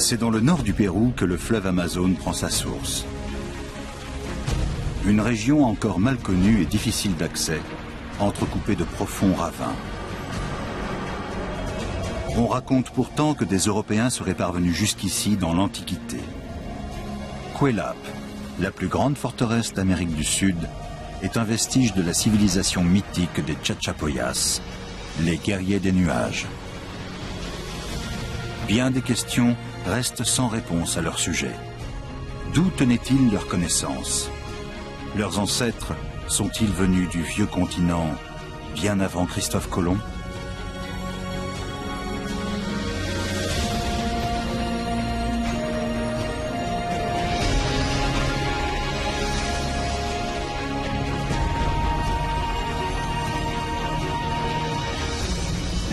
C'est dans le nord du Pérou que le fleuve Amazone prend sa source. Une région encore mal connue et difficile d'accès, entrecoupée de profonds ravins. On raconte pourtant que des Européens seraient parvenus jusqu'ici dans l'Antiquité. Cuelap, la plus grande forteresse d'Amérique du Sud, est un vestige de la civilisation mythique des Chachapoyas, les guerriers des nuages. Bien des questions restent sans réponse à leur sujet. D'où tenaient-ils leur connaissance? Leurs ancêtres sont-ils venus du vieux continent bien avant Christophe Colomb?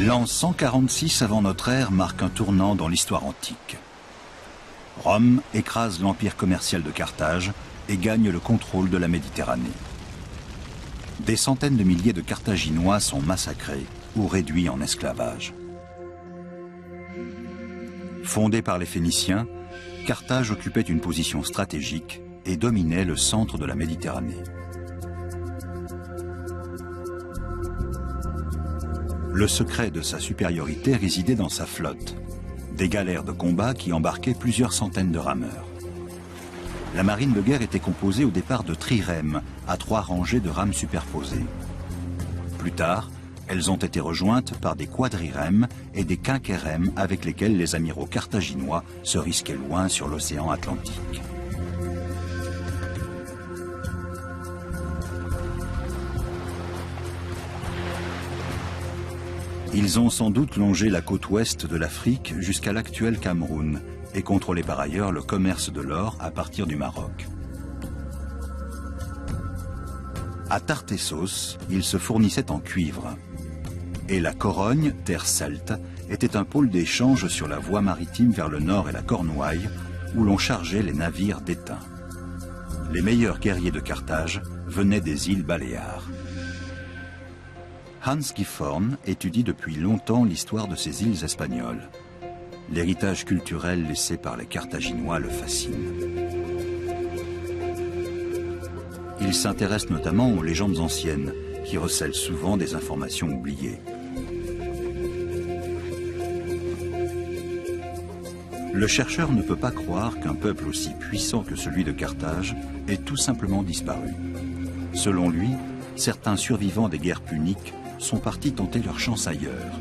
L'an 146 avant notre ère marque un tournant dans l'histoire antique. Rome écrase l'empire commercial de Carthage et gagne le contrôle de la Méditerranée. Des centaines de milliers de Carthaginois sont massacrés ou réduits en esclavage. Fondée par les Phéniciens, Carthage occupait une position stratégique et dominait le centre de la Méditerranée. Le secret de sa supériorité résidait dans sa flotte, des galères de combat qui embarquaient plusieurs centaines de rameurs. La marine de guerre était composée au départ de trirèmes, à 3 rangées de rames superposées. Plus tard, elles ont été rejointes par des quadrirèmes et des quinquérèmes avec lesquels les amiraux carthaginois se risquaient loin sur l'océan Atlantique. Ils ont sans doute longé la côte ouest de l'Afrique jusqu'à l'actuel Cameroun et contrôlaient par ailleurs le commerce de l'or à partir du Maroc. À Tartessos, ils se fournissaient en cuivre. Et la Corogne, terre celte, était un pôle d'échange sur la voie maritime vers le nord et la Cornouaille, où l'on chargeait les navires d'étain. Les meilleurs guerriers de Carthage venaient des îles Baléares. Hans Gifhorn étudie depuis longtemps l'histoire de ces îles espagnoles. L'héritage culturel laissé par les Carthaginois le fascine. Il s'intéresse notamment aux légendes anciennes, qui recèlent souvent des informations oubliées. Le chercheur ne peut pas croire qu'un peuple aussi puissant que celui de Carthage ait tout simplement disparu. Selon lui, certains survivants des guerres puniques sont partis tenter leur chance ailleurs.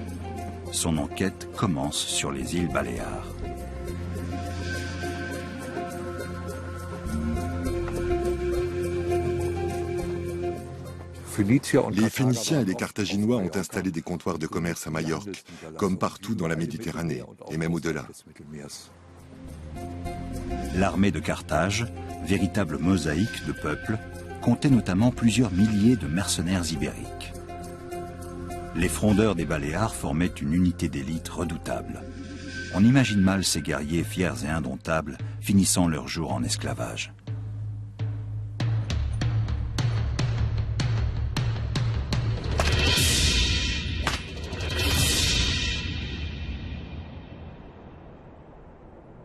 Son enquête commence sur les îles Baléares. Les Phéniciens et les Carthaginois ont installé des comptoirs de commerce à Majorque, comme partout dans la Méditerranée, et même au-delà. L'armée de Carthage, véritable mosaïque de peuples, comptait notamment plusieurs milliers de mercenaires ibériques. Les frondeurs des Baléares formaient une unité d'élite redoutable. On imagine mal ces guerriers fiers et indomptables finissant leur jour en esclavage.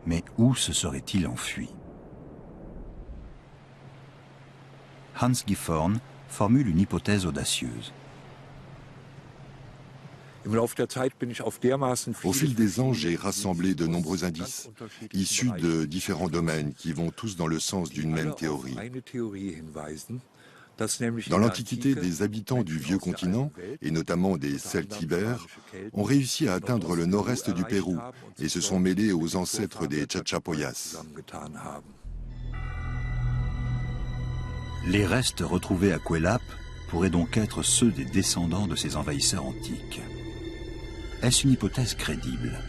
Mais où se serait-il enfui? Hans Gifhorn formule une hypothèse audacieuse. Au fil des ans, j'ai rassemblé de nombreux indices, issus de différents domaines qui vont tous dans le sens d'une même théorie. Dans l'Antiquité, des habitants du vieux continent, et notamment des Celtes ibères, ont réussi à atteindre le nord-est du Pérou et se sont mêlés aux ancêtres des Chachapoyas. Les restes retrouvés à Cuelap pourraient donc être ceux des descendants de ces envahisseurs antiques. Est-ce une hypothèse crédible?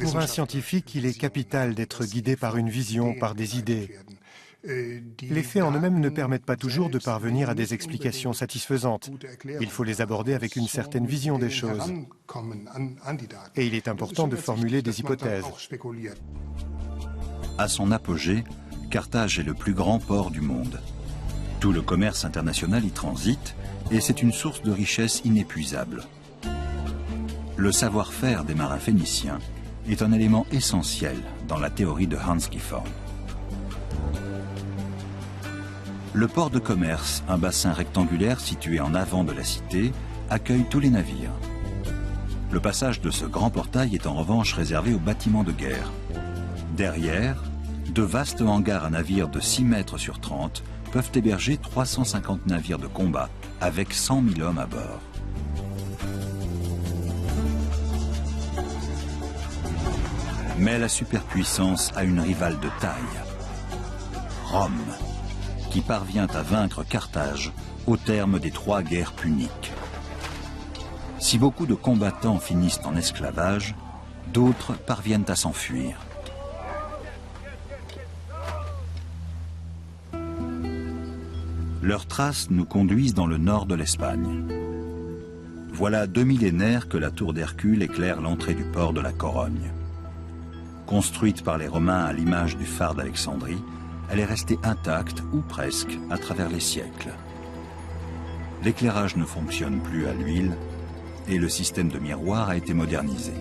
Pour un scientifique, il est capital d'être guidé par une vision, par des idées. Les faits en eux-mêmes ne permettent pas toujours de parvenir à des explications satisfaisantes. Il faut les aborder avec une certaine vision des choses. Et il est important de formuler des hypothèses. À son apogée, Carthage est le plus grand port du monde. Tout le commerce international y transite et c'est une source de richesse inépuisable. Le savoir-faire des marins phéniciens est un élément essentiel dans la théorie de Hans Gifhorn. Le port de commerce, un bassin rectangulaire situé en avant de la cité, accueille tous les navires. Le passage de ce grand portail est en revanche réservé aux bâtiments de guerre. Derrière, de vastes hangars à navires de 6 mètres sur 30 peuvent héberger 350 navires de combat avec 100 000 hommes à bord. Mais la superpuissance a une rivale de taille, Rome, qui parvient à vaincre Carthage au terme des 3 guerres puniques. Si beaucoup de combattants finissent en esclavage, d'autres parviennent à s'enfuir. Leurs traces nous conduisent dans le nord de l'Espagne. Voilà 2 millénaires que la tour d'Hercule éclaire l'entrée du port de la Corogne. Construite par les Romains à l'image du phare d'Alexandrie, elle est restée intacte, ou presque, à travers les siècles. L'éclairage ne fonctionne plus à l'huile et le système de miroir a été modernisé.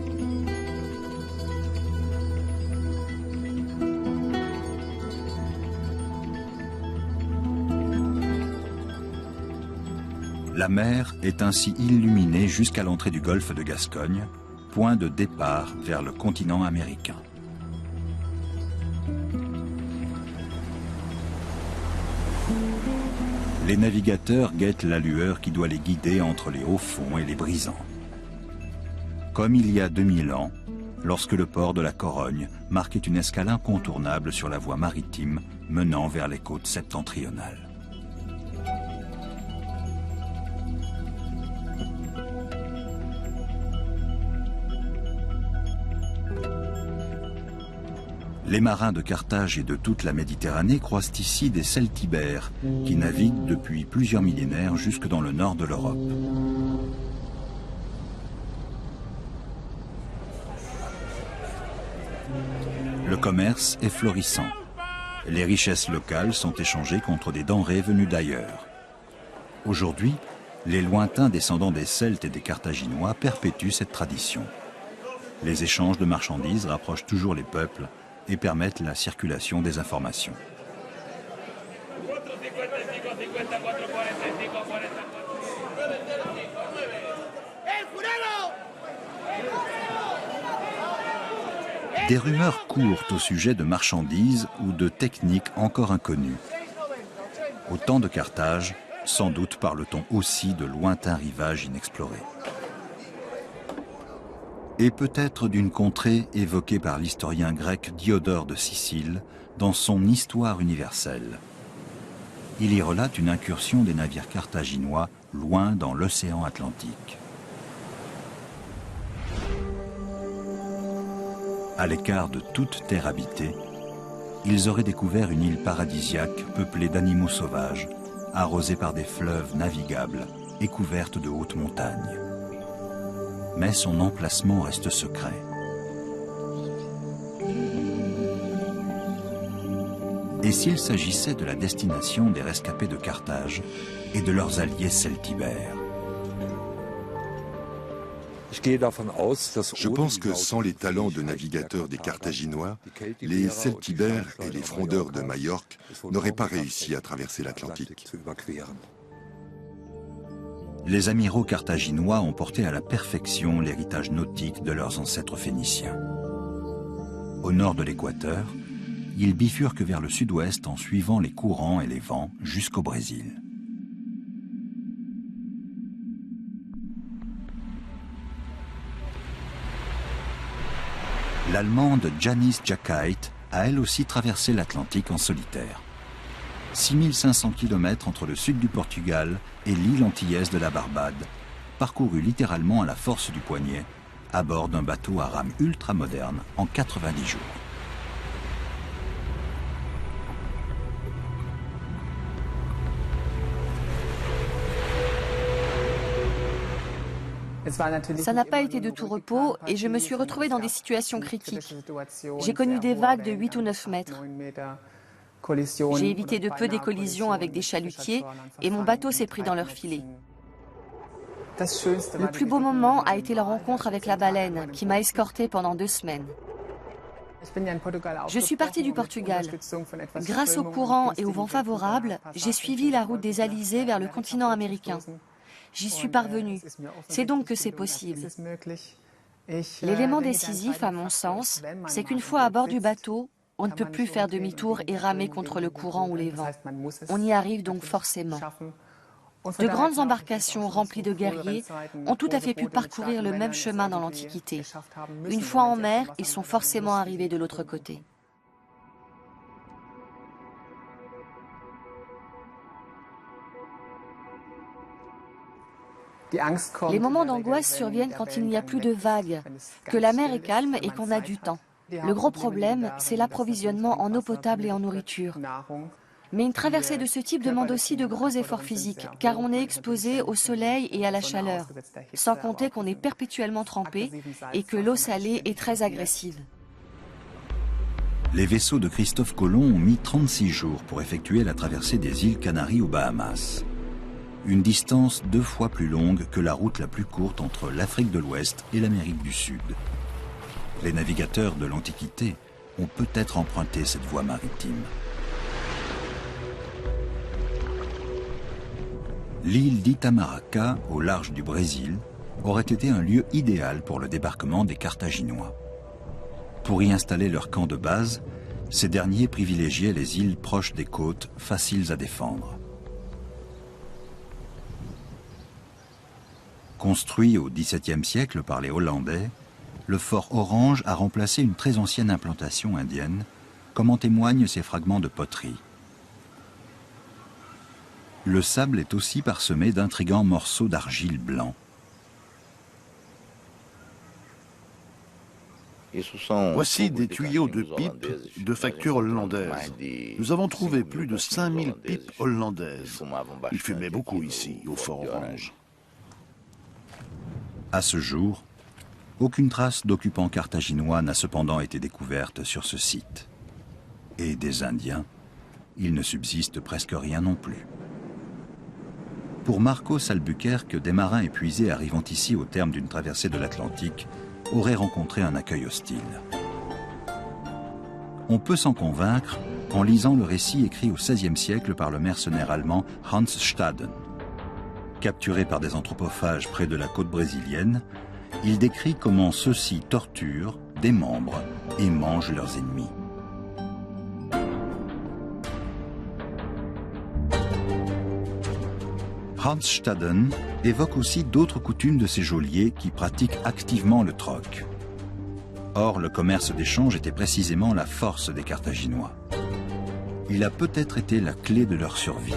La mer est ainsi illuminée jusqu'à l'entrée du golfe de Gascogne, point de départ vers le continent américain. Les navigateurs guettent la lueur qui doit les guider entre les hauts fonds et les brisants. Comme il y a 2000 ans, lorsque le port de la Corogne marquait une escale incontournable sur la voie maritime menant vers les côtes septentrionales. Les marins de Carthage et de toute la Méditerranée croisent ici des celtibères qui naviguent depuis plusieurs millénaires jusque dans le nord de l'Europe. Le commerce est florissant. Les richesses locales sont échangées contre des denrées venues d'ailleurs. Aujourd'hui, les lointains descendants des Celtes et des Carthaginois perpétuent cette tradition. Les échanges de marchandises rapprochent toujours les peuples et permettent la circulation des informations. Des rumeurs courent au sujet de marchandises ou de techniques encore inconnues. Au temps de Carthage, sans doute parle-t-on aussi de lointains rivages inexplorés. Et peut-être d'une contrée évoquée par l'historien grec Diodore de Sicile dans son Histoire universelle. Il y relate une incursion des navires carthaginois loin dans l'océan Atlantique. À l'écart de toute terre habitée, ils auraient découvert une île paradisiaque peuplée d'animaux sauvages, arrosée par des fleuves navigables et couverte de hautes montagnes. Mais son emplacement reste secret. Et s'il s'agissait de la destination des rescapés de Carthage et de leurs alliés celtibères? Je pense que sans les talents de navigateurs des Carthaginois, les celtibères et les frondeurs de Majorque n'auraient pas réussi à traverser l'Atlantique. Les amiraux carthaginois ont porté à la perfection l'héritage nautique de leurs ancêtres phéniciens. Au nord de l'équateur, ils bifurquent vers le sud-ouest en suivant les courants et les vents jusqu'au Brésil. L'Allemande Janice Jacquait a elle aussi traversé l'Atlantique en solitaire. 6500 km entre le sud du Portugal et l'île antillaise de la Barbade, parcouru littéralement à la force du poignet, à bord d'un bateau à rame ultramoderne en 90 jours. Ça n'a pas été de tout repos et je me suis retrouvée dans des situations critiques. J'ai connu des vagues de 8 ou 9 mètres. J'ai évité de peu des collisions avec des chalutiers et mon bateau s'est pris dans leur filet. Le plus beau moment a été la rencontre avec la baleine qui m'a escortée pendant 2 semaines. Je suis partie du Portugal. Grâce au courant et au vent favorable, j'ai suivi la route des alizés vers le continent américain. J'y suis parvenue. C'est donc que c'est possible. L'élément décisif, à mon sens, c'est qu'une fois à bord du bateau, on ne peut plus faire demi-tour et ramer contre le courant ou les vents. On y arrive donc forcément. De grandes embarcations remplies de guerriers ont tout à fait pu parcourir le même chemin dans l'Antiquité. Une fois en mer, ils sont forcément arrivés de l'autre côté. Les moments d'angoisse surviennent quand il n'y a plus de vagues, que la mer est calme et qu'on a du temps. Le gros problème, c'est l'approvisionnement en eau potable et en nourriture. Mais une traversée de ce type demande aussi de gros efforts physiques, car on est exposé au soleil et à la chaleur, sans compter qu'on est perpétuellement trempé et que l'eau salée est très agressive. Les vaisseaux de Christophe Colomb ont mis 36 jours pour effectuer la traversée des îles Canaries aux Bahamas. Une distance 2 fois plus longue que la route la plus courte entre l'Afrique de l'Ouest et l'Amérique du Sud. Les navigateurs de l'Antiquité ont peut-être emprunté cette voie maritime. L'île d'Itamaracá, au large du Brésil, aurait été un lieu idéal pour le débarquement des Carthaginois. Pour y installer leur camp de base, ces derniers privilégiaient les îles proches des côtes, faciles à défendre. Construit au XVIIe siècle par les Hollandais, le fort Orange a remplacé une très ancienne implantation indienne, comme en témoignent ces fragments de poterie. Le sable est aussi parsemé d'intrigants morceaux d'argile blanc. Voici des tuyaux de pipe de facture hollandaise. Nous avons trouvé plus de 5000 pipes hollandaises. Il fumait beaucoup ici, au fort Orange. À ce jour, aucune trace d'occupants carthaginois n'a cependant été découverte sur ce site. Et des Indiens, il ne subsiste presque rien non plus. Pour Marcos Albuquerque, des marins épuisés arrivant ici au terme d'une traversée de l'Atlantique auraient rencontré un accueil hostile. On peut s'en convaincre en lisant le récit écrit au XVIe siècle par le mercenaire allemand Hans Staden. Capturé par des anthropophages près de la côte brésilienne, il décrit comment ceux-ci torturent, démembrent et mangent leurs ennemis. Hans Staden évoque aussi d'autres coutumes de ces geôliers qui pratiquent activement le troc. Or, le commerce d'échange était précisément la force des Carthaginois. Il a peut-être été la clé de leur survie.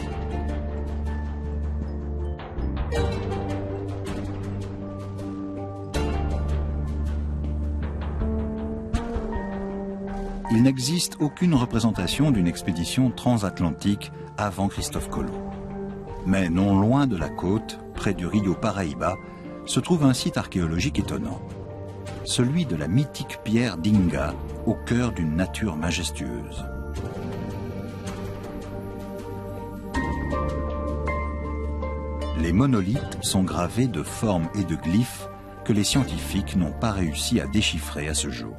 Il n'existe aucune représentation d'une expédition transatlantique avant Christophe Colomb. Mais non loin de la côte, près du Rio Paraíba, se trouve un site archéologique étonnant. Celui de la mythique pierre d'Inga, au cœur d'une nature majestueuse. Les monolithes sont gravés de formes et de glyphes que les scientifiques n'ont pas réussi à déchiffrer à ce jour.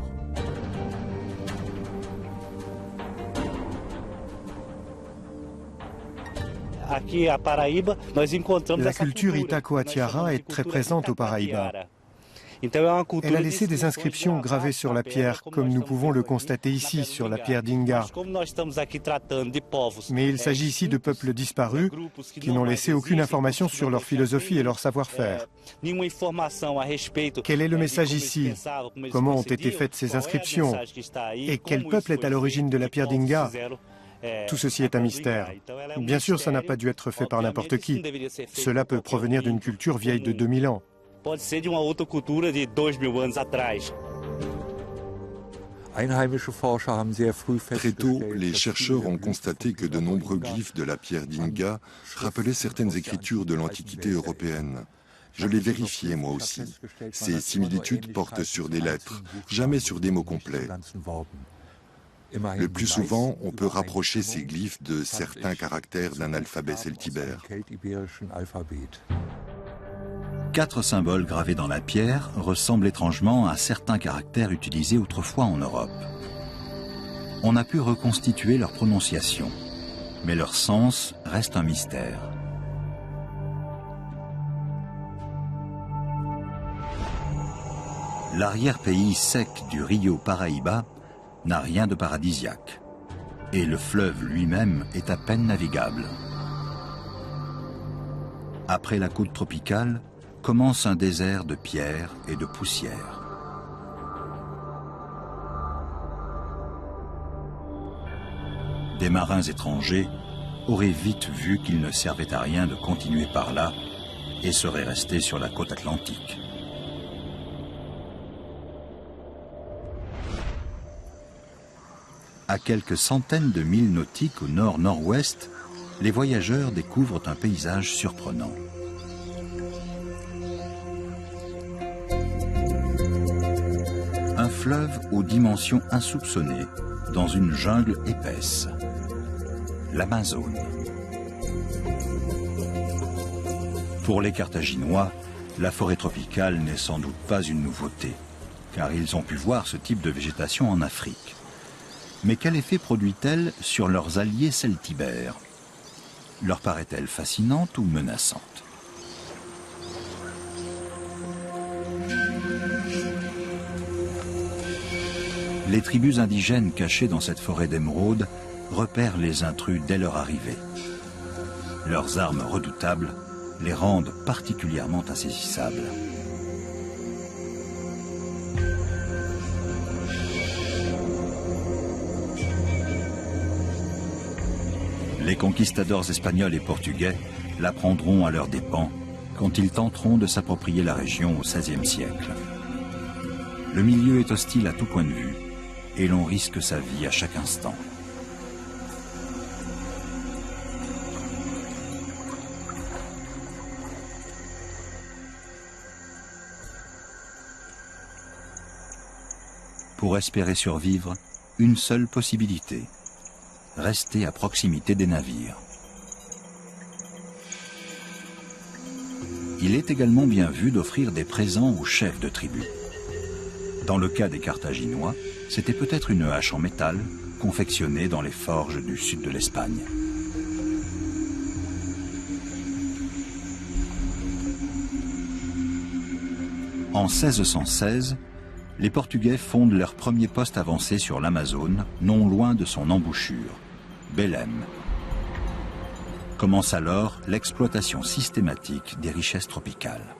La culture Itacoatiara est très présente au Paraíba. Elle a laissé des inscriptions gravées sur la pierre, comme nous pouvons le constater ici, sur la pierre d'Inga. Mais il s'agit ici de peuples disparus qui n'ont laissé aucune information sur leur philosophie et leur savoir-faire. Quel est le message ici? Comment ont été faites ces inscriptions? Et quel peuple est à l'origine de la pierre d'Inga? Tout ceci est un mystère. Bien sûr, ça n'a pas dû être fait par n'importe qui. Cela peut provenir d'une culture vieille de 2000 ans. Très tôt, les chercheurs ont constaté que de nombreux glyphes de la pierre d'Inga rappelaient certaines écritures de l'Antiquité européenne. Je l'ai vérifié moi aussi. Ces similitudes portent sur des lettres, jamais sur des mots complets. Le plus souvent, on peut rapprocher ces glyphes de certains caractères d'un alphabet celtibère. 4 symboles gravés dans la pierre ressemblent étrangement à certains caractères utilisés autrefois en Europe. On a pu reconstituer leur prononciation, mais leur sens reste un mystère. L'arrière-pays sec du Rio Paraíba n'a rien de paradisiaque, et le fleuve lui-même est à peine navigable. Après la côte tropicale, commence un désert de pierres et de poussière. Des marins étrangers auraient vite vu qu'il ne servait à rien de continuer par là et seraient restés sur la côte atlantique. À quelques centaines de milles nautiques au nord-nord-ouest, les voyageurs découvrent un paysage surprenant. Un fleuve aux dimensions insoupçonnées, dans une jungle épaisse. L'Amazone. Pour les Carthaginois, la forêt tropicale n'est sans doute pas une nouveauté, car ils ont pu voir ce type de végétation en Afrique. Mais quel effet produit-elle sur leurs alliés celtibères? Leur paraît-elle fascinante ou menaçante? Les tribus indigènes cachées dans cette forêt d'émeraude repèrent les intrus dès leur arrivée. Leurs armes redoutables les rendent particulièrement insaisissables. Les conquistadors espagnols et portugais la prendront à leurs dépens quand ils tenteront de s'approprier la région au XVIe siècle. Le milieu est hostile à tout point de vue et l'on risque sa vie à chaque instant. Pour espérer survivre, une seule possibilité: rester à proximité des navires. Il est également bien vu d'offrir des présents aux chefs de tribu. Dans le cas des Carthaginois, c'était peut-être une hache en métal confectionnée dans les forges du sud de l'Espagne. En 1616, les Portugais fondent leur premier poste avancé sur l'Amazone, non loin de son embouchure, Belém. Commence alors l'exploitation systématique des richesses tropicales.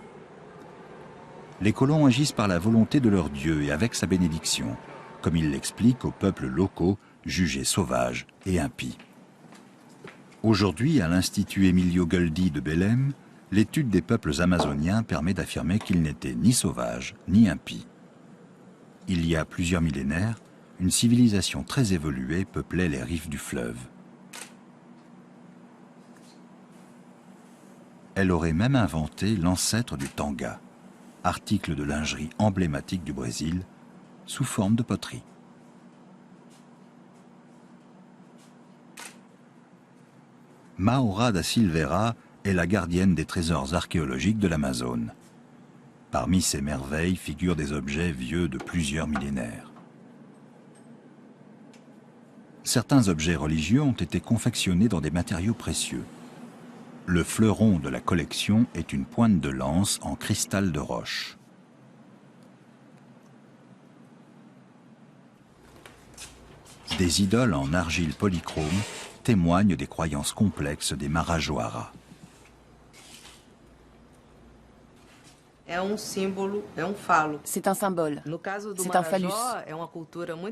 Les colons agissent par la volonté de leur Dieu et avec sa bénédiction, comme ils l'expliquent aux peuples locaux jugés sauvages et impies. Aujourd'hui, à l'Institut Emilio Goldi de Belém, l'étude des peuples amazoniens permet d'affirmer qu'ils n'étaient ni sauvages ni impies. Il y a plusieurs millénaires, une civilisation très évoluée peuplait les rives du fleuve. Elle aurait même inventé l'ancêtre du tanga, article de lingerie emblématique du Brésil, sous forme de poterie. Maura da Silveira est la gardienne des trésors archéologiques de l'Amazone. Parmi ces merveilles figurent des objets vieux de plusieurs millénaires. Certains objets religieux ont été confectionnés dans des matériaux précieux. Le fleuron de la collection est une pointe de lance en cristal de roche. Des idoles en argile polychrome témoignent des croyances complexes des Marajoara. C'est un symbole, c'est un phallus.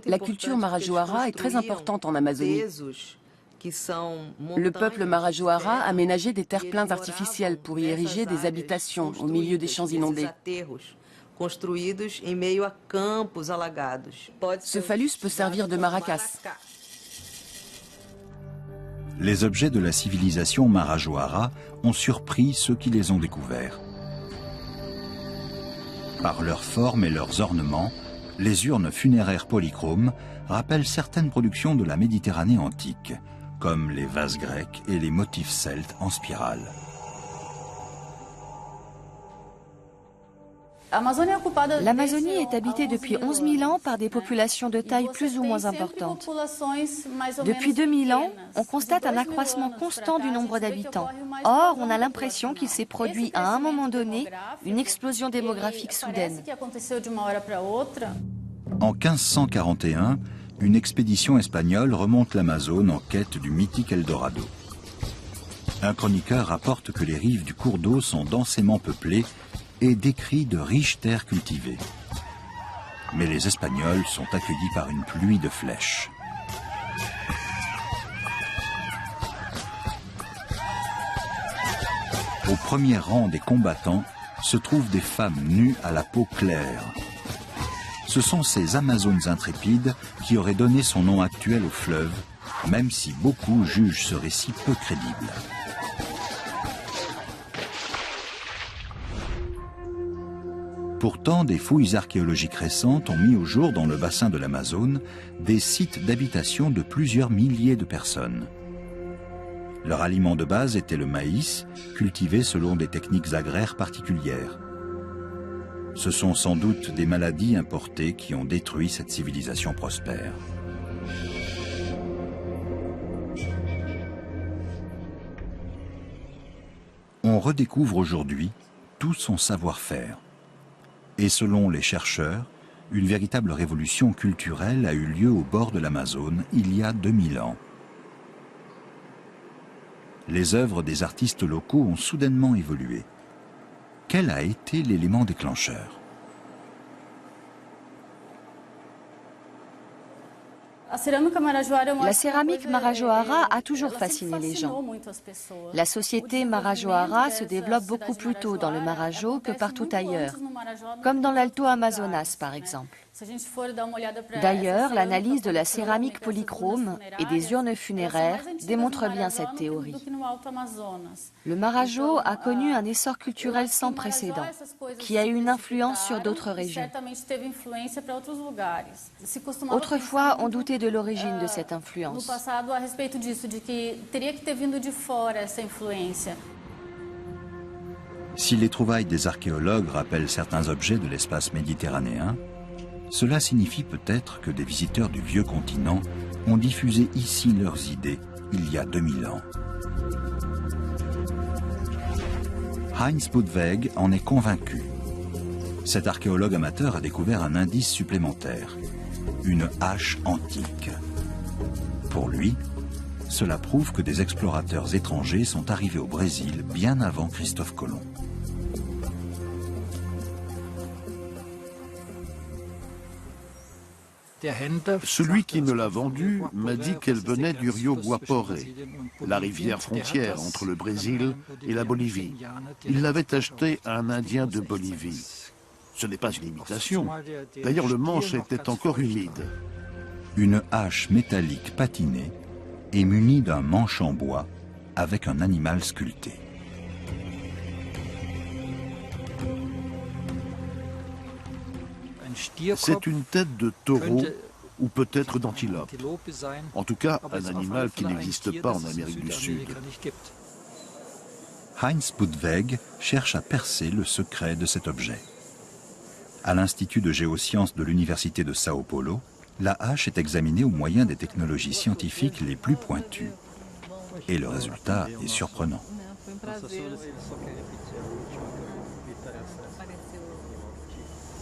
La culture Marajoara est très importante en Amazonie. Le peuple Marajoara a aménagé des terre-pleins artificiels pour y ériger des habitations au milieu des champs inondés. Ce phallus peut servir de maracas. Les objets de la civilisation Marajoara ont surpris ceux qui les ont découverts. Par leur forme et leurs ornements, Les urnes funéraires polychromes rappellent certaines productions de la Méditerranée antique, comme les vases grecs et les motifs celtes en spirale. L'Amazonie est habitée depuis 11 000 ans par des populations de taille plus ou moins importante. Depuis 2000 ans, on constate un accroissement constant du nombre d'habitants. Or, on a l'impression qu'il s'est produit à un moment donné une explosion démographique soudaine. En 1541, une expédition espagnole remonte l'Amazone en quête du mythique Eldorado. Un chroniqueur rapporte que les rives du cours d'eau sont densément peuplées et décrit de riches terres cultivées. Mais les Espagnols sont accueillis par une pluie de flèches. Au premier rang des combattants se trouvent des femmes nues à la peau claire. Ce sont ces Amazones intrépides qui auraient donné son nom actuel au fleuve, même si beaucoup jugent ce récit peu crédible. Pourtant, des fouilles archéologiques récentes ont mis au jour dans le bassin de l'Amazone des sites d'habitation de plusieurs milliers de personnes. Leur aliment de base était le maïs, cultivé selon des techniques agraires particulières. Ce sont sans doute des maladies importées qui ont détruit cette civilisation prospère. On redécouvre aujourd'hui tout son savoir-faire. Et selon les chercheurs, une véritable révolution culturelle a eu lieu au bord de l'Amazone il y a 2000 ans. Les œuvres des artistes locaux ont soudainement évolué. Quel a été l'élément déclencheur ? La céramique Marajoara a toujours fasciné les gens. La société Marajoara se développe beaucoup plus tôt dans le Marajo que partout ailleurs, comme dans l'Alto Amazonas par exemple. D'ailleurs, l'analyse de la céramique polychrome et des urnes funéraires démontre bien cette théorie. Le Marajo a connu un essor culturel sans précédent, qui a eu une influence sur d'autres régions. Autrefois, on doutait de l'origine de cette influence. Si les trouvailles des archéologues rappellent certains objets de l'espace méditerranéen, cela signifie peut-être que des visiteurs du vieux continent ont diffusé ici leurs idées il y a 2000 ans. Heinz Budweg en est convaincu. Cet archéologue amateur a découvert un indice supplémentaire, une hache antique. Pour lui, cela prouve que des explorateurs étrangers sont arrivés au Brésil bien avant Christophe Colomb. Celui qui me l'a vendue m'a dit qu'elle venait du Rio Guaporé, la rivière frontière entre le Brésil et la Bolivie. Il l'avait achetée à un Indien de Bolivie. Ce n'est pas une imitation. D'ailleurs, le manche était encore humide. Une hache métallique patinée et munie d'un manche en bois avec un animal sculpté. C'est une tête de taureau ou peut-être d'antilope. En tout cas, un animal qui n'existe pas en Amérique du Sud. Heinz Budweg cherche à percer le secret de cet objet. À l'Institut de géosciences de l'Université de Sao Paulo, la hache est examinée au moyen des technologies scientifiques les plus pointues. Et le résultat est surprenant.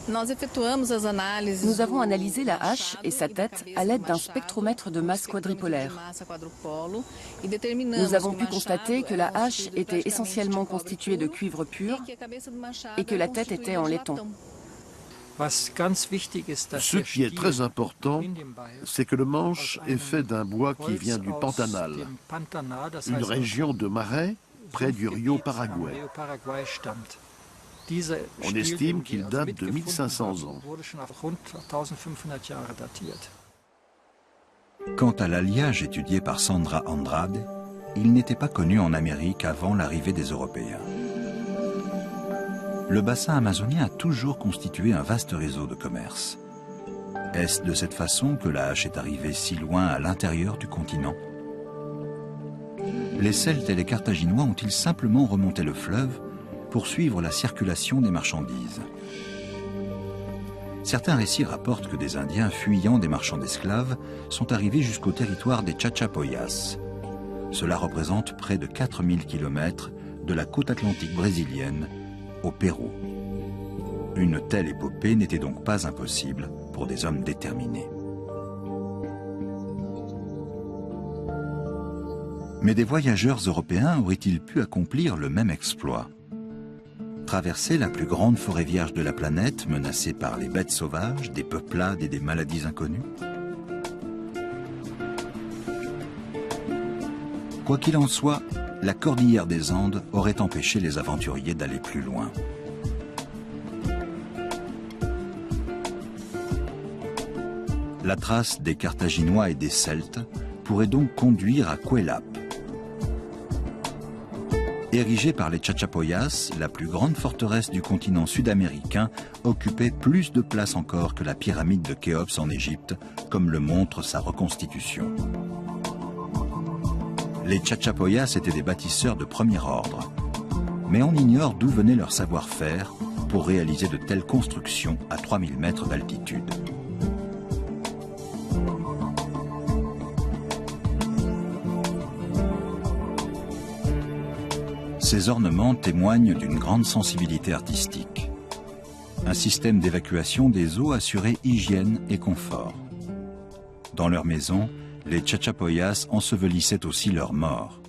Nous avons analysé la hache et sa tête à l'aide d'un spectromètre de masse quadripolaire. Nous avons pu constater que la hache était essentiellement constituée de cuivre pur et que la tête était en laiton. Ce qui est très important, c'est que le manche est fait d'un bois qui vient du Pantanal, une région de marais près du Rio Paraguay. On estime qu'il date de 1500 ans. Quant à l'alliage étudié par Sandra Andrade, il n'était pas connu en Amérique avant l'arrivée des Européens. Le bassin amazonien a toujours constitué un vaste réseau de commerce. Est-ce de cette façon que la hache est arrivée si loin à l'intérieur du continent? Les Celtes et les Carthaginois ont-ils simplement remonté le fleuve pour suivre la circulation des marchandises? Certains récits rapportent que des Indiens fuyant des marchands d'esclaves sont arrivés jusqu'au territoire des Chachapoyas. Cela représente près de 4000 km de la côte atlantique brésilienne au Pérou. Une telle épopée n'était donc pas impossible pour des hommes déterminés. Mais des voyageurs européens auraient-ils pu accomplir le même exploit? Traverser la plus grande forêt vierge de la planète, menacée par les bêtes sauvages, des peuplades et des maladies inconnues? Quoi qu'il en soit, la cordillère des Andes aurait empêché les aventuriers d'aller plus loin. La trace des Carthaginois et des Celtes pourrait donc conduire à Cuelap. Érigée par les Chachapoyas, la plus grande forteresse du continent sud-américain occupait plus de place encore que la pyramide de Khéops en Égypte, comme le montre sa reconstitution. Les Chachapoyas étaient des bâtisseurs de premier ordre, mais on ignore d'où venait leur savoir-faire pour réaliser de telles constructions à 3000 mètres d'altitude. Ces ornements témoignent d'une grande sensibilité artistique. Un système d'évacuation des eaux assurait hygiène et confort. Dans leur maison, les Chachapoyas ensevelissaient aussi leurs morts.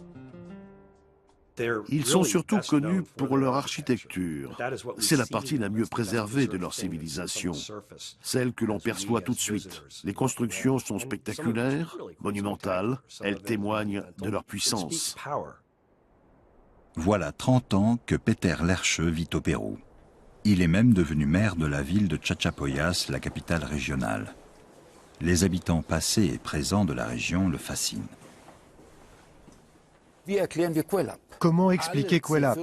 Ils sont surtout connus pour leur architecture. C'est la partie la mieux préservée de leur civilisation, celle que l'on perçoit tout de suite. Les constructions sont spectaculaires, monumentales, elles témoignent de leur puissance. Voilà 30 ans que Peter Lerche vit au Pérou. Il est même devenu maire de la ville de Chachapoyas, la capitale régionale. Les habitants passés et présents de la région le fascinent. Comment expliquer Cuelap?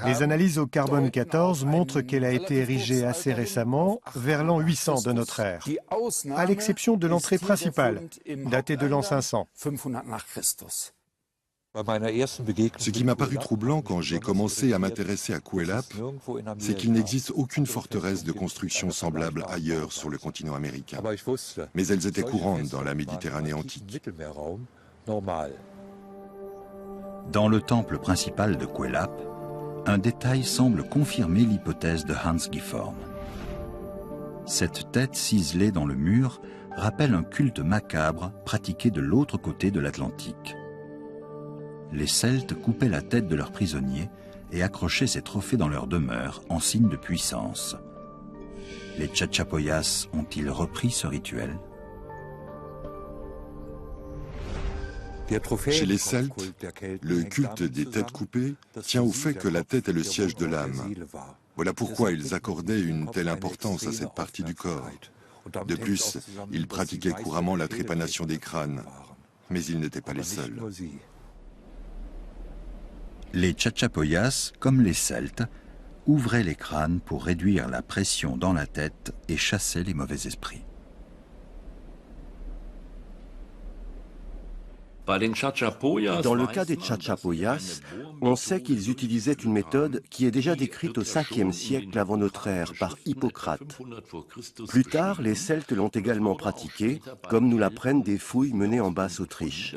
Les analyses au carbone 14 montrent qu'elle a été érigée assez récemment, vers l'an 800 de notre ère, à l'exception de l'entrée principale, datée de l'an 500. Ce qui m'a paru troublant quand j'ai commencé à m'intéresser à Cuelap, c'est qu'il n'existe aucune forteresse de construction semblable ailleurs sur le continent américain. Mais elles étaient courantes dans la Méditerranée antique. Dans le temple principal de Cuelap, un détail semble confirmer l'hypothèse de Hans Gifford. Cette tête ciselée dans le mur rappelle un culte macabre pratiqué de l'autre côté de l'Atlantique. Les Celtes coupaient la tête de leurs prisonniers et accrochaient ces trophées dans leur demeure en signe de puissance. Les Chachapoyas ont-ils repris ce rituel? Chez les Celtes, le culte des têtes coupées tient au fait que la tête est le siège de l'âme. Voilà pourquoi ils accordaient une telle importance à cette partie du corps. De plus, ils pratiquaient couramment la trépanation des crânes, mais ils n'étaient pas les seuls. Les Chachapoyas, comme les Celtes, ouvraient les crânes pour réduire la pression dans la tête et chasser les mauvais esprits. Dans le cas des Chachapoyas, on sait qu'ils utilisaient une méthode qui est déjà décrite au 5e siècle avant notre ère par Hippocrate. Plus tard, les Celtes l'ont également pratiquée, comme nous l'apprennent des fouilles menées en Basse-Autriche.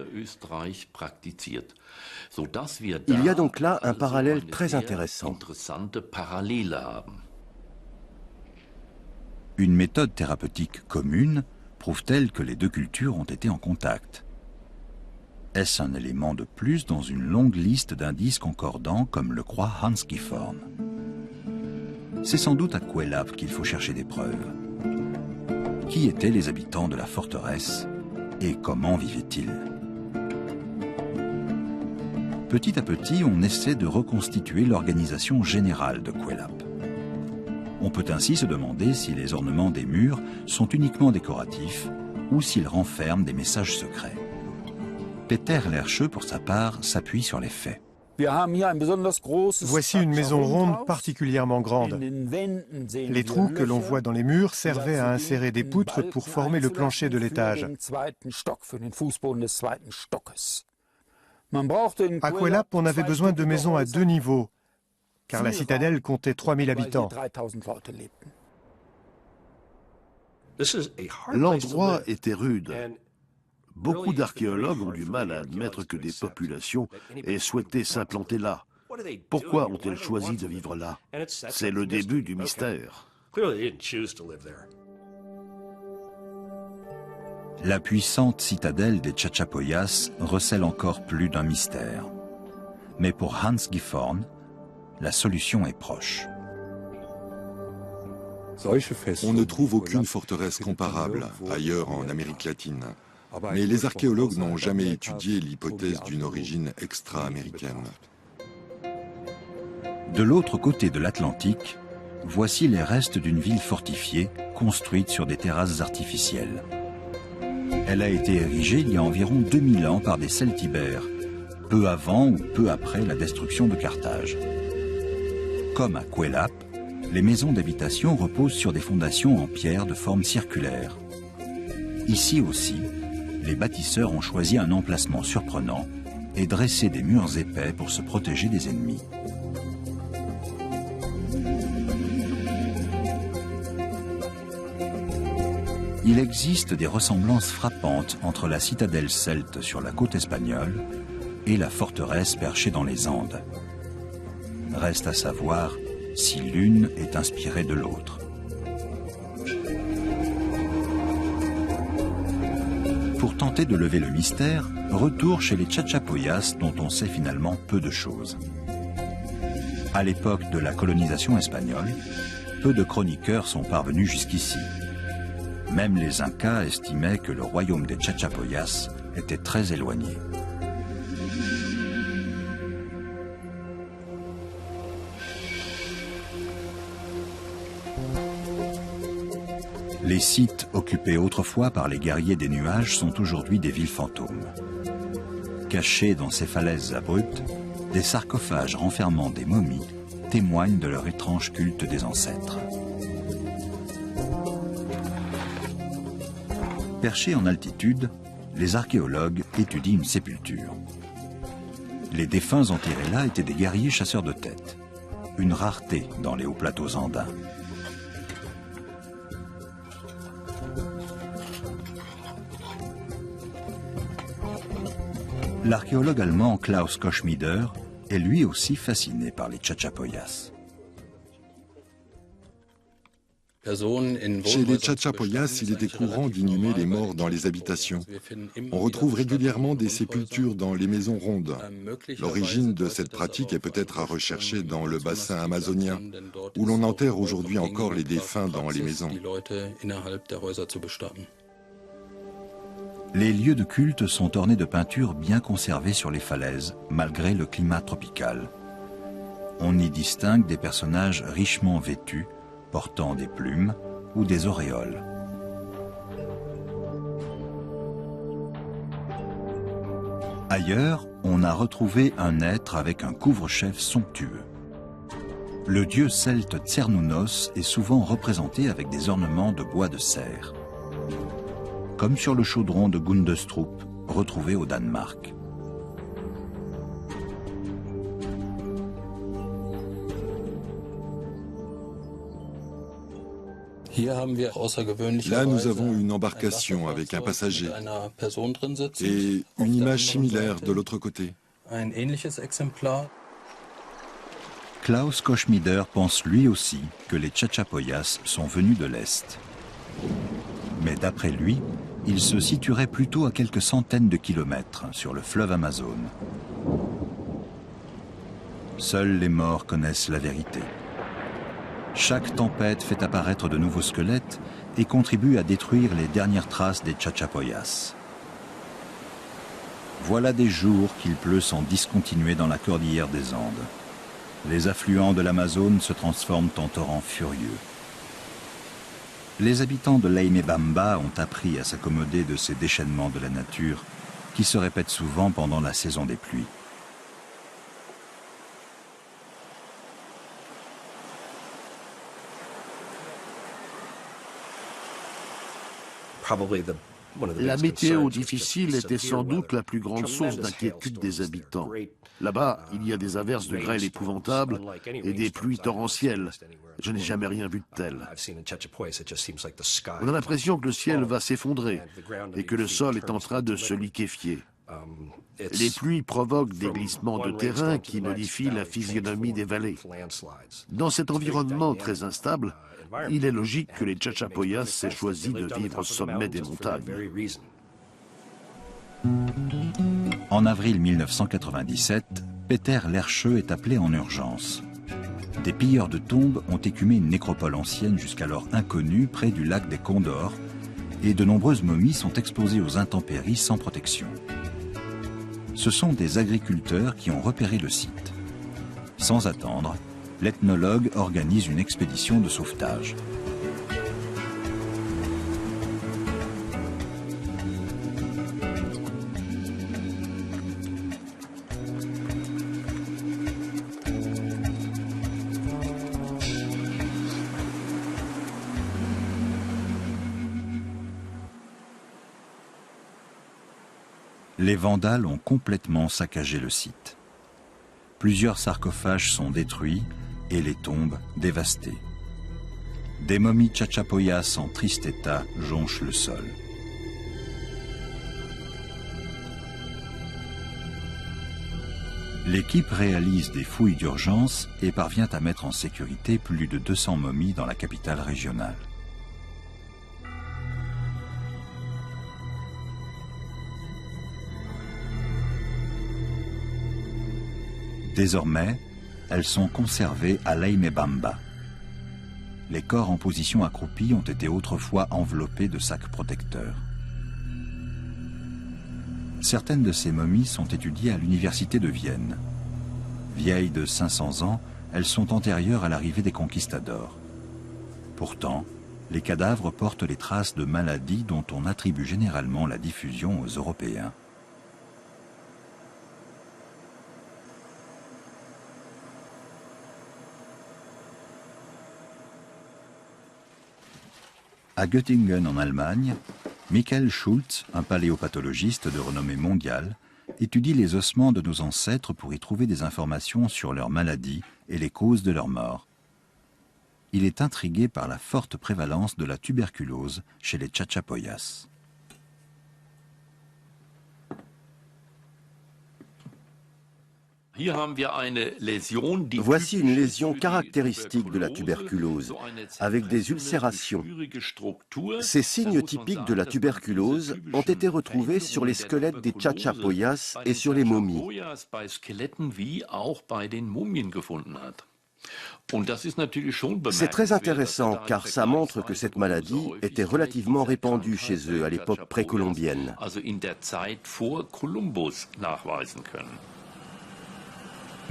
Il y a donc là un parallèle très intéressant. Une méthode thérapeutique commune prouve-t-elle que les deux cultures ont été en contact? Est-ce un élément de plus dans une longue liste d'indices concordants comme le croit Hans Gifford? C'est sans doute à Cuelap qu'il faut chercher des preuves. Qui étaient les habitants de la forteresse et comment vivaient-ils? Petit à petit, on essaie de reconstituer l'organisation générale de Cuelap. On peut ainsi se demander si les ornements des murs sont uniquement décoratifs ou s'ils renferment des messages secrets. Peter Lerche, pour sa part, s'appuie sur les faits. Voici une maison ronde particulièrement grande. Les trous que l'on voit dans les murs servaient à insérer des poutres pour former le plancher de l'étage. À Cuelap, on avait besoin de maisons à 2 niveaux, car la citadelle comptait 3000 habitants. L'endroit était rude. Beaucoup d'archéologues ont du mal à admettre que des populations aient souhaité s'implanter là. Pourquoi ont-elles choisi de vivre là? C'est le début du mystère. La puissante citadelle des Chachapoyas recèle encore plus d'un mystère. Mais pour Hans Gifhorn, la solution est proche. On ne trouve aucune forteresse comparable ailleurs en Amérique latine. Mais les archéologues n'ont jamais étudié l'hypothèse d'une origine extra-américaine. De l'autre côté de l'Atlantique, voici les restes d'une ville fortifiée construite sur des terrasses artificielles. Elle a été érigée il y a environ 2000 ans par des Celtibères, peu avant ou peu après la destruction de Carthage. Comme à Cuelap, les maisons d'habitation reposent sur des fondations en pierre de forme circulaire. Ici aussi, les bâtisseurs ont choisi un emplacement surprenant et dressé des murs épais pour se protéger des ennemis. Il existe des ressemblances frappantes entre la citadelle celte sur la côte espagnole et la forteresse perchée dans les Andes. Reste à savoir si l'une est inspirée de l'autre. Pour tenter de lever le mystère, retour chez les Chachapoyas dont on sait finalement peu de choses. À l'époque de la colonisation espagnole, peu de chroniqueurs sont parvenus jusqu'ici. Même les Incas estimaient que le royaume des Chachapoyas était très éloigné. Les sites occupés autrefois par les guerriers des nuages sont aujourd'hui des villes fantômes. Cachés dans ces falaises abruptes, des sarcophages renfermant des momies témoignent de leur étrange culte des ancêtres. Perchés en altitude, les archéologues étudient une sépulture. Les défunts enterrés là étaient des guerriers chasseurs de têtes, une rareté dans les hauts plateaux andins. L'archéologue allemand Klaus Koschmider est lui aussi fasciné par les Chachapoyas. Chez les Chachapoyas, il était courant d'inhumer les morts dans les habitations. On retrouve régulièrement des sépultures dans les maisons rondes. L'origine de cette pratique est peut-être à rechercher dans le bassin amazonien, où l'on enterre aujourd'hui encore les défunts dans les maisons. Les lieux de culte sont ornés de peintures bien conservées sur les falaises, malgré le climat tropical. On y distingue des personnages richement vêtus, portant des plumes ou des auréoles. Ailleurs, on a retrouvé un être avec un couvre-chef somptueux. Le dieu celte Cernunnos est souvent représenté avec des ornements de bois de cerf, comme sur le chaudron de Gundestrup, retrouvé au Danemark. Là, nous avons une embarcation avec un passager et une image similaire de l'autre côté. Klaus Koschmider pense lui aussi que les Chachapoyas sont venus de l'Est. Mais d'après lui, ils se situeraient plutôt à quelques centaines de kilomètres sur le fleuve Amazone. Seuls les morts connaissent la vérité. Chaque tempête fait apparaître de nouveaux squelettes et contribue à détruire les dernières traces des Chachapoyas. Voilà des jours qu'il pleut sans discontinuer dans la cordillère des Andes. Les affluents de l'Amazone se transforment en torrents furieux. Les habitants de Laimebamba ont appris à s'accommoder de ces déchaînements de la nature qui se répètent souvent pendant la saison des pluies. La météo difficile était sans doute la plus grande source d'inquiétude des habitants. Là-bas, il y a des averses de grêle épouvantables et des pluies torrentielles. Je n'ai jamais rien vu de tel. On a l'impression que le ciel va s'effondrer et que le sol est en train de se liquéfier. Les pluies provoquent des glissements de terrain qui modifient la physionomie des vallées. Dans cet environnement très instable, il est logique que les Chachapoyas aient choisi de vivre au sommet des montagnes. En avril 1997, Peter Lercheux est appelé en urgence. Des pilleurs de tombes ont écumé une nécropole ancienne jusqu'alors inconnue près du lac des Condors et de nombreuses momies sont exposées aux intempéries sans protection. Ce sont des agriculteurs qui ont repéré le site. Sans attendre, l'ethnologue organise une expédition de sauvetage. Les Vandales ont complètement saccagé le site. Plusieurs sarcophages sont détruits et les tombes dévastées. Des momies Chachapoyas en triste état jonchent le sol. L'équipe réalise des fouilles d'urgence et parvient à mettre en sécurité plus de 200 momies dans la capitale régionale. Désormais, elles sont conservées à Laimebamba. Les corps en position accroupie ont été autrefois enveloppés de sacs protecteurs. Certaines de ces momies sont étudiées à l'université de Vienne. Vieilles de 500 ans, elles sont antérieures à l'arrivée des conquistadors. Pourtant, les cadavres portent les traces de maladies dont on attribue généralement la diffusion aux Européens. À Göttingen en Allemagne, Michael Schultz, un paléopathologiste de renommée mondiale, étudie les ossements de nos ancêtres pour y trouver des informations sur leurs maladies et les causes de leur mort. Il est intrigué par la forte prévalence de la tuberculose chez les Chachapoyas. Voici une lésion caractéristique de la tuberculose, avec des ulcérations. Ces signes typiques de la tuberculose ont été retrouvés sur les squelettes des Chachapoyas et sur les momies. C'est très intéressant car ça montre que cette maladie était relativement répandue chez eux à l'époque précolombienne.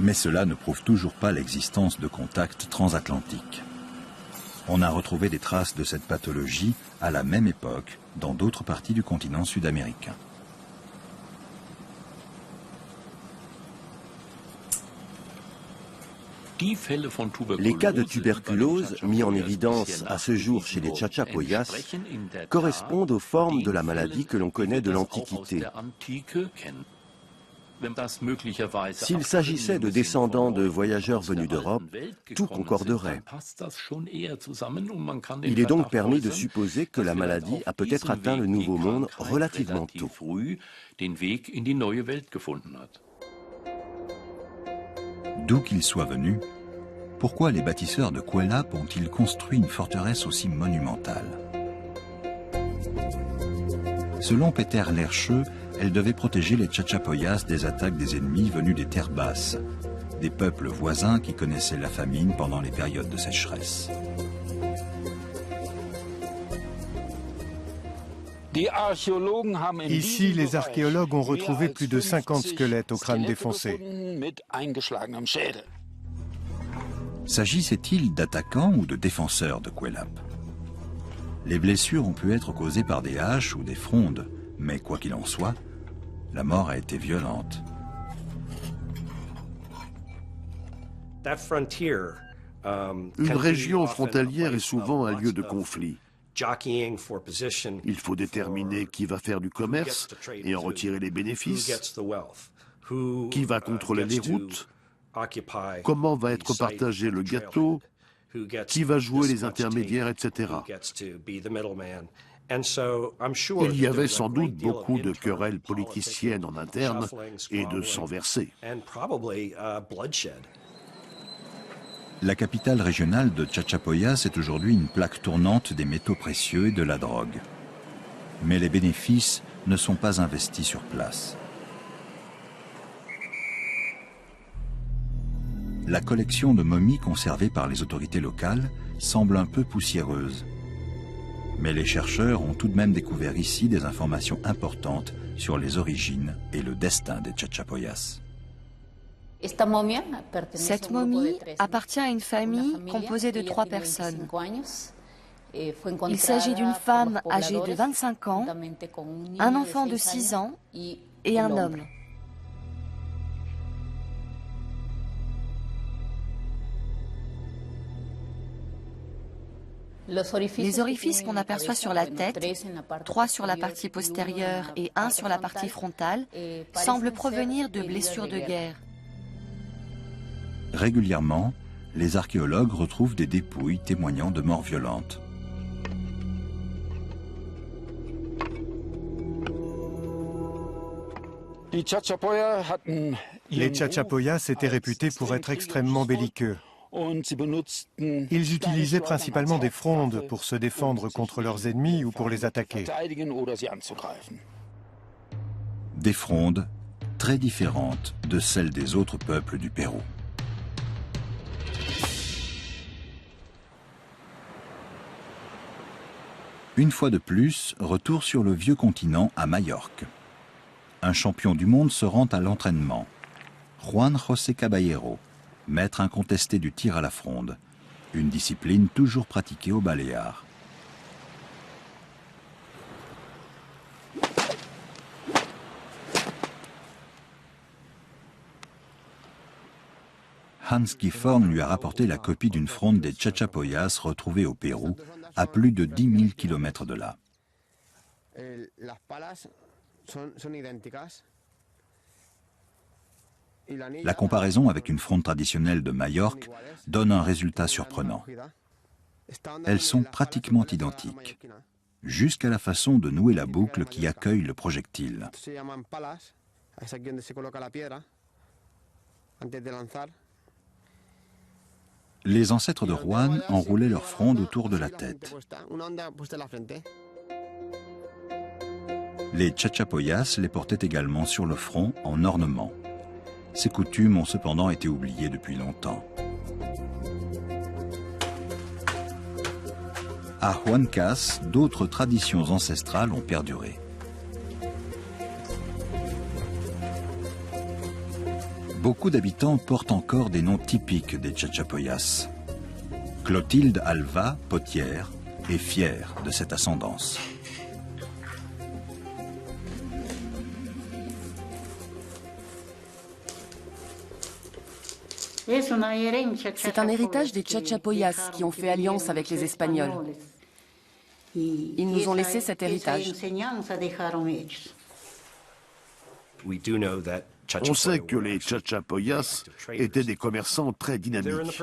Mais cela ne prouve toujours pas l'existence de contacts transatlantiques. On a retrouvé des traces de cette pathologie à la même époque dans d'autres parties du continent sud-américain. Les cas de tuberculose mis en évidence à ce jour chez les Chachapoyas correspondent aux formes de la maladie que l'on connaît de l'Antiquité. S'il s'agissait de descendants de voyageurs venus d'Europe, tout concorderait. Il est donc permis de supposer que la maladie a peut-être atteint le Nouveau Monde relativement tôt. D'où qu'ils soient venus, pourquoi les bâtisseurs de Cuelap ont-ils construit une forteresse aussi monumentale? Selon Peter Lercheux, elle devait protéger les Chachapoyas des attaques des ennemis venus des terres basses, des peuples voisins qui connaissaient la famine pendant les périodes de sécheresse. Ici, les archéologues ont retrouvé plus de 50 squelettes au crâne défoncé. S'agissait-il d'attaquants ou de défenseurs de Cuelap? Les blessures ont pu être causées par des haches ou des frondes, mais quoi qu'il en soit, la mort a été violente. Une région frontalière est souvent un lieu de conflit. Il faut déterminer qui va faire du commerce et en retirer les bénéfices, qui va contrôler les routes, comment va être partagé le gâteau, qui va jouer les intermédiaires, etc. Il y avait sans doute beaucoup de querelles politiciennes en interne et de sang versé. La capitale régionale de Chachapoyas est aujourd'hui une plaque tournante des métaux précieux et de la drogue. Mais les bénéfices ne sont pas investis sur place. La collection de momies conservée par les autorités locales semble un peu poussiéreuse. Mais les chercheurs ont tout de même découvert ici des informations importantes sur les origines et le destin des Chachapoyas. Cette momie appartient à une famille composée de 3 personnes. Il s'agit d'une femme âgée de 25 ans, un enfant de 6 ans et un homme. Les orifices qu'on aperçoit sur la tête, 3 sur la partie postérieure et 1 sur la partie frontale, semblent provenir de blessures de guerre. Régulièrement, les archéologues retrouvent des dépouilles témoignant de morts violentes. Les Chachapoyas étaient réputés pour être extrêmement belliqueux. Ils utilisaient principalement des frondes pour se défendre contre leurs ennemis ou pour les attaquer. Des frondes très différentes de celles des autres peuples du Pérou. Une fois de plus, retour sur le vieux continent à Majorque. Un champion du monde se rend à l'entraînement. Juan José Caballero, maître incontesté du tir à la fronde, une discipline toujours pratiquée aux Baléares. Hans Gifhorn lui a rapporté la copie d'une fronde des Chachapoyas retrouvée au Pérou, à plus de 10 000 km de là. La comparaison avec une fronde traditionnelle de Majorque donne un résultat surprenant. Elles sont pratiquement identiques, jusqu'à la façon de nouer la boucle qui accueille le projectile. Les ancêtres de Juan enroulaient leur fronde autour de la tête. Les Chachapoyas les portaient également sur le front en ornement. Ces coutumes ont cependant été oubliées depuis longtemps. À Huancas, d'autres traditions ancestrales ont perduré. Beaucoup d'habitants portent encore des noms typiques des Chachapoyas. Clotilde Alva, potière, est fière de cette ascendance. C'est un héritage des Chachapoyas qui ont fait alliance avec les Espagnols. Ils nous ont laissé cet héritage. On sait que les Chachapoyas étaient des commerçants très dynamiques.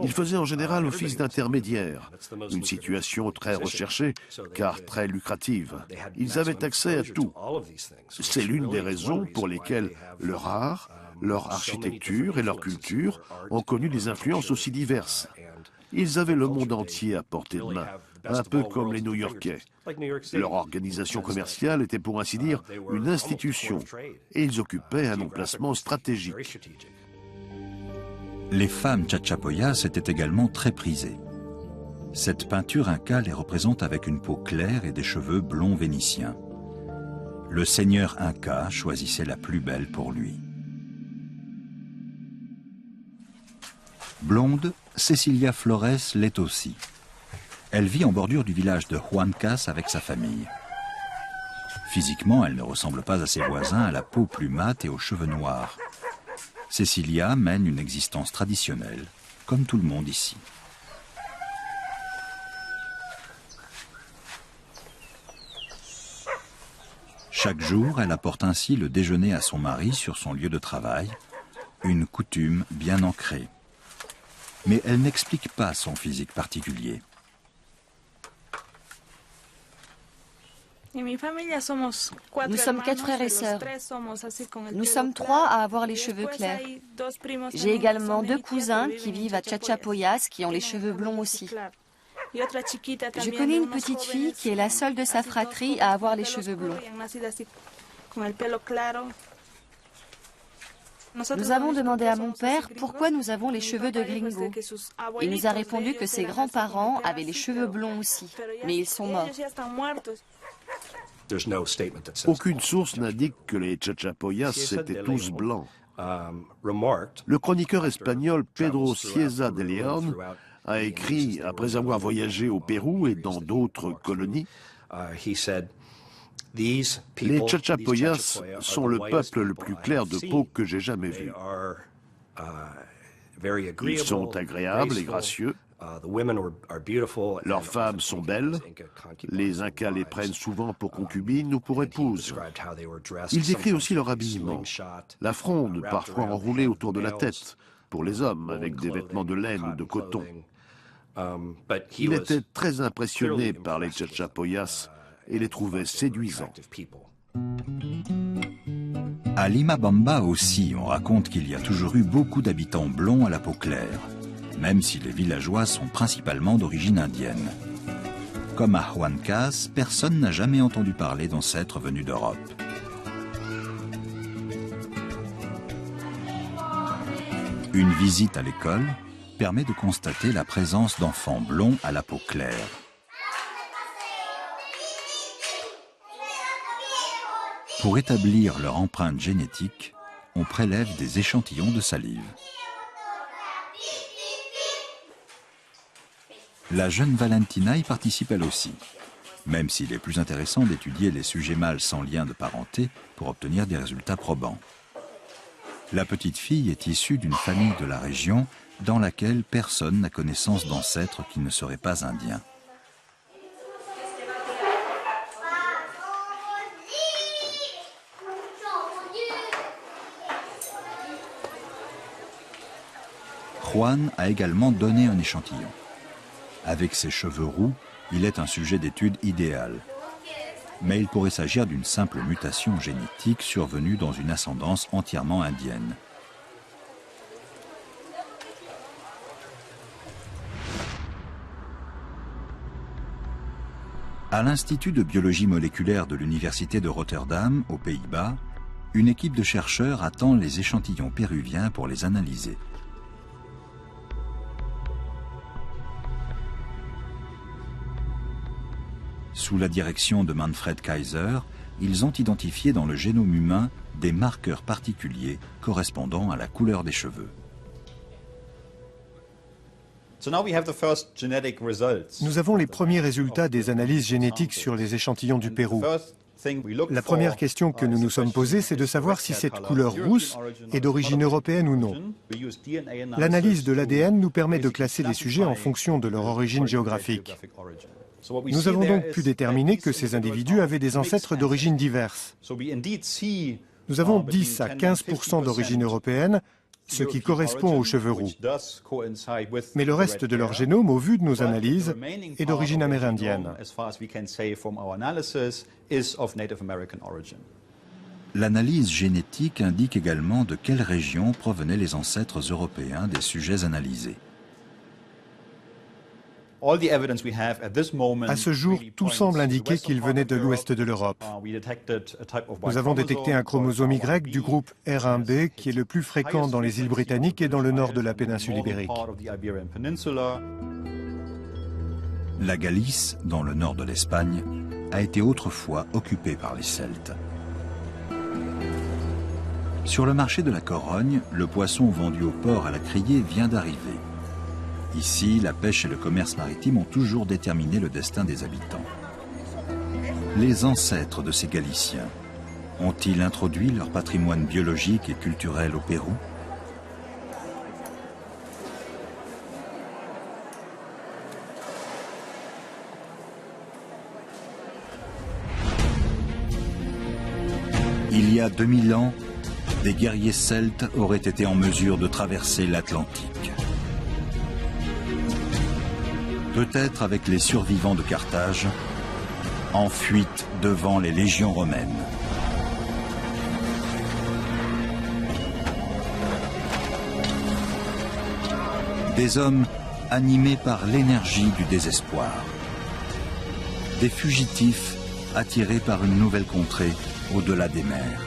Ils faisaient en général office d'intermédiaires, une situation très recherchée car très lucrative. Ils avaient accès à tout. C'est l'une des raisons pour lesquelles leur art, leur architecture et leur culture ont connu des influences aussi diverses. Ils avaient le monde entier à portée de main, un peu comme les New-Yorkais. Leur organisation commerciale était pour ainsi dire une institution et ils occupaient un emplacement stratégique. Les femmes Chachapoyas étaient également très prisées. Cette peinture inca les représente avec une peau claire et des cheveux blonds vénitiens. Le seigneur inca choisissait la plus belle pour lui. Blonde, Cecilia Flores l'est aussi. Elle vit en bordure du village de Huancas avec sa famille. Physiquement, elle ne ressemble pas à ses voisins à la peau plus mate et aux cheveux noirs. Cecilia mène une existence traditionnelle, comme tout le monde ici. Chaque jour, elle apporte ainsi le déjeuner à son mari sur son lieu de travail, une coutume bien ancrée. Mais elle n'explique pas son physique particulier. Nous sommes 4 frères et sœurs. Nous sommes 3 à avoir les cheveux clairs. J'ai également 2 cousins qui vivent à Chachapoyas qui ont les cheveux blonds aussi. Je connais une petite fille qui est la seule de sa fratrie à avoir les cheveux blonds. Nous avons demandé à mon père pourquoi nous avons les cheveux de gringo. Il nous a répondu que ses grands-parents avaient les cheveux blonds aussi, mais ils sont morts. Aucune source n'indique que les Chachapoyas étaient tous blancs. Le chroniqueur espagnol Pedro Cieza de León a écrit, après avoir voyagé au Pérou et dans d'autres colonies, les Chachapoyas sont le peuple le plus clair de peau que j'ai jamais vu. Ils sont agréables et gracieux. Leurs femmes sont belles. Les Incas les prennent souvent pour concubines ou pour épouses. Il décrit aussi leur habillement. La fronde, parfois enroulée autour de la tête, pour les hommes, avec des vêtements de laine ou de coton. Il était très impressionné par les Chachapoyas et les trouvait séduisants. À Limabamba aussi, on raconte qu'il y a toujours eu beaucoup d'habitants blonds à la peau claire, même si les villageois sont principalement d'origine indienne. Comme à Huancas, personne n'a jamais entendu parler d'ancêtres venus d'Europe. Une visite à l'école permet de constater la présence d'enfants blonds à la peau claire. Pour établir leur empreinte génétique, on prélève des échantillons de salive. La jeune Valentina y participe elle aussi, même s'il est plus intéressant d'étudier les sujets mâles sans lien de parenté pour obtenir des résultats probants. La petite fille est issue d'une famille de la région dans laquelle personne n'a connaissance d'ancêtres qui ne seraient pas indiens. Juan a également donné un échantillon. Avec ses cheveux roux, il est un sujet d'étude idéal. Mais il pourrait s'agir d'une simple mutation génétique survenue dans une ascendance entièrement indienne. À l'Institut de biologie moléculaire de l'Université de Rotterdam, aux Pays-Bas, une équipe de chercheurs attend les échantillons péruviens pour les analyser. Sous la direction de Manfred Kaiser, ils ont identifié dans le génome humain des marqueurs particuliers correspondant à la couleur des cheveux. Nous avons les premiers résultats des analyses génétiques sur les échantillons du Pérou. La première question que nous nous sommes posée, c'est de savoir si cette couleur rousse est d'origine européenne ou non. L'analyse de l'ADN nous permet de classer les sujets en fonction de leur origine géographique. Nous avons donc pu déterminer que ces individus avaient des ancêtres d'origine diverses. Nous avons 10 à 15% d'origine européenne, ce qui correspond aux cheveux roux. Mais le reste de leur génome, au vu de nos analyses, est d'origine amérindienne. L'analyse génétique indique également de quelle région provenaient les ancêtres européens des sujets analysés. À ce jour, tout semble indiquer qu'ils venaient de l'ouest de l'Europe. Nous avons détecté un chromosome Y du groupe R1b qui est le plus fréquent dans les îles britanniques et dans le nord de la péninsule ibérique. La Galice, dans le nord de l'Espagne, a été autrefois occupée par les Celtes. Sur le marché de la Corogne, le poisson vendu au port à la criée vient d'arriver. Ici, la pêche et le commerce maritime ont toujours déterminé le destin des habitants. Les ancêtres de ces Galiciens ont-ils introduit leur patrimoine biologique et culturel au Pérou ? Il y a 2000 ans, des guerriers celtes auraient été en mesure de traverser l'Atlantique. Peut-être avec les survivants de Carthage, en fuite devant les légions romaines. Des hommes animés par l'énergie du désespoir. Des fugitifs attirés par une nouvelle contrée au-delà des mers.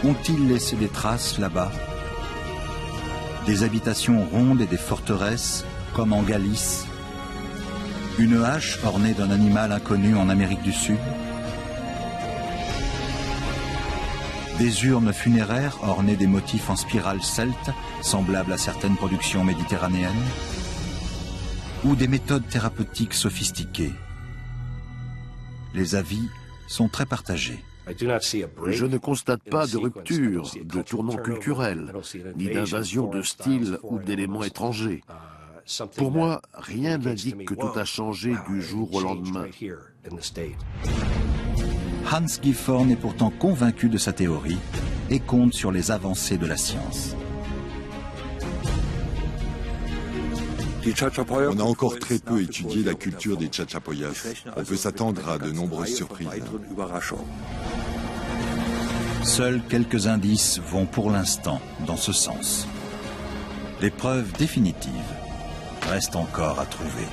Ont-ils laissé des traces là-bas? Des habitations rondes et des forteresses, comme en Galice? Une hache ornée d'un animal inconnu en Amérique du Sud? Des urnes funéraires ornées des motifs en spirale celte, semblables à certaines productions méditerranéennes? Ou des méthodes thérapeutiques sophistiquées? Les avis sont très partagés. Je ne constate pas de rupture, de tournant culturel, ni d'invasion de style ou d'éléments étrangers. Pour moi, rien n'indique que tout a changé du jour au lendemain. Hans Gifhorn est pourtant convaincu de sa théorie et compte sur les avancées de la science. On a encore très peu étudié la culture des Chachapoyas. On peut s'attendre à de nombreuses surprises. Seuls quelques indices vont pour l'instant dans ce sens. Les preuves définitives restent encore à trouver.